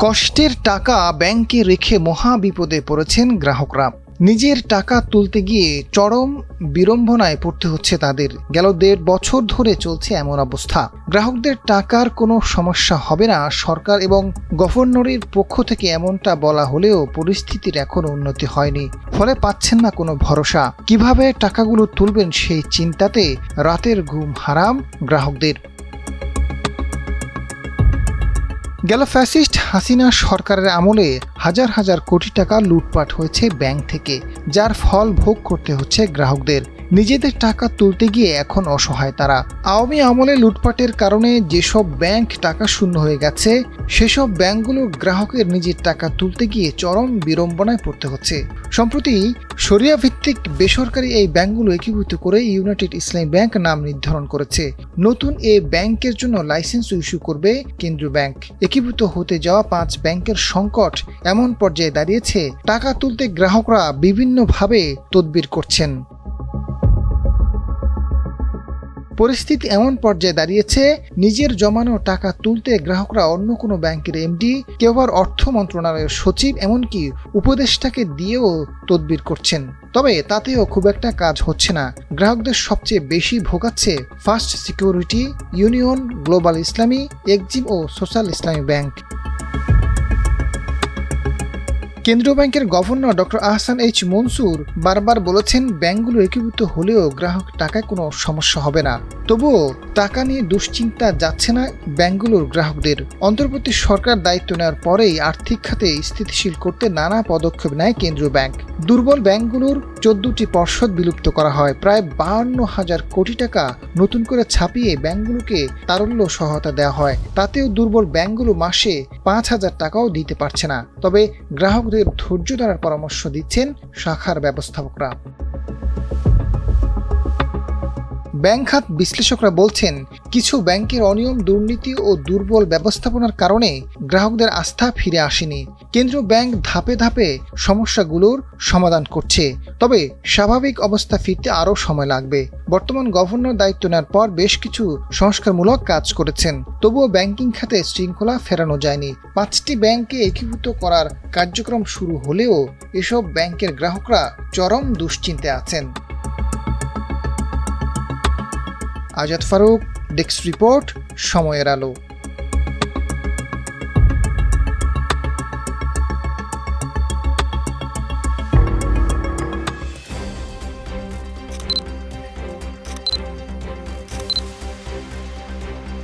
কষ্টের টাকা ব্যাংকে রেখে মহা বিপদে পড়েছেন গ্রাহকরা। নিজের টাকা তুলতে গিয়ে চরম বিড়ম্বনায় পড়তে হচ্ছে তাদের। গেল 1.5 বছর ধরে চলছে এমন অবস্থা। গ্রাহকদের টাকার কোনো সমস্যা হবে না সরকার এবং গভর্নরের পক্ষ থেকে এমনটা বলা হলেও পরিস্থিতির এখনো উন্নতি হয়নি। ফলে পাচ্ছেন না কোনো ভরসা। কিভাবে টাকাগুলো তুলবেন সেই চিন্তাতে রাতের ঘুম হারাম গ্রাহকদের। গেল ফ্যাসিস্ট হাসিনা সরকারের আমলে হাজার হাজার কোটি টাকা লুটপাট হয়েছে ব্যাংক থেকে, যার ফল ভোগ করতে হচ্ছে গ্রাহকদের। নিজেদের টাকা তুলতে গিয়ে এখন অসহায় তারা। আওয়ামী আমলে লুটপাটের কারণে যেসব ব্যাংক টাকা শূন্য হয়ে গেছে, সেসব ব্যাংকগুলোর গ্রাহকের নিজের টাকা তুলতে গিয়ে চরম বিড়ম্বনায় পড়তে হচ্ছে। সম্প্রতি শরিয়া ভিত্তিক বেসরকারি এই ব্যাংকগুলো একীভূত করে ইউনাইটেড ইসলামী ব্যাংক নাম নির্ধারণ করেছে। নতুন এ ব্যাংকের জন্য লাইসেন্স ইস্যু করবে কেন্দ্রীয় ব্যাংক। একীভূত হতে যাওয়া 5 ব্যাংকের সংকট এমন পর্যায়ে দাঁড়িয়েছে, টাকা তুলতে গ্রাহকরা বিভিন্নভাবে তদবির করছেন। পরিস্থিতি এমন পর্যায়ে দাঁড়িয়েছে, নিজের জমানো টাকা তুলতে গ্রাহকরা অন্য কোনো ব্যাংকের এমডি, কেউ আবার অর্থ মন্ত্রণালয়ের সচিব, এমনকি উপদেষ্টাকে দিয়েও তদবির করছেন। তবে তাতেও খুব একটা কাজ হচ্ছে না। গ্রাহকদের সবচেয়ে বেশি ভোগাচ্ছে ফার্স্ট সিকিউরিটি, ইউনিয়ন, গ্লোবাল ইসলামী, এক্সিম ও সোশ্যাল ইসলামী ব্যাংক। কেন্দ্রীয় ব্যাংকের governor doctor Ahsan H Mansur বারবার বলেছেন, ব্যাংকগুলো একীভূত হলেও গ্রাহক টাকায় কোনো সমস্যা হবে না। তবুও টাকা নিয়ে দুশ্চিন্তা যাচ্ছে না ব্যাংকগুলোর গ্রাহকদের। অন্তর্বর্তী সরকার দায়িত্ব নেওয়ার পরেই আর্থিক খাতে স্থিতিশীল করতে নানা পদক্ষেপ নেয় কেন্দ্রীয় ব্যাংক। দুর্বল ব্যাংকগুলোর 14টি পর্ষদ বিলুপ্ত করা হয়। প্রায় 52,000 কোটি টাকা নতুন করে ছাপিয়ে ব্যাংকগুলোকে তারল্য সহায়তা দেওয়া হয়। তাতেও দুর্বল ব্যাংকগুলো মাসে 5,000 টাকাও দিতে পারছে না। তবে গ্রাহক ধৈর্য ধরার পরামর্শ দিচ্ছেন শাখার ব্যবস্থাপকরা। ব্যাংক খাত বিশ্লেষকরা বলছেন, কিছু ব্যাংকের অনিয়ম, দুর্নীতি ও দুর্বল ব্যবস্থাপনার কারণে গ্রাহকদের আস্থা ফিরে আসেনি। কেন্দ্রীয় ব্যাংক ধাপে ধাপে সমস্যাগুলোর সমাধান করছে, তবে স্বাভাবিক অবস্থা ফিরতে আরও সময় লাগবে। বর্তমান গভর্নর দায়িত্ব নেওয়ার পর বেশ কিছু সংস্কারমূলক কাজ করেছেন, তবুও ব্যাংকিং খাতে শৃঙ্খলা ফেরানো যায়নি। 5টি ব্যাংকে একীভূত করার কার্যক্রম শুরু হলেও এসব ব্যাংকের গ্রাহকরা চরম দুশ্চিন্তায় আছেন। আজাদ ফারুক, ডেস্ক রিপোর্ট, সময়ের আলো।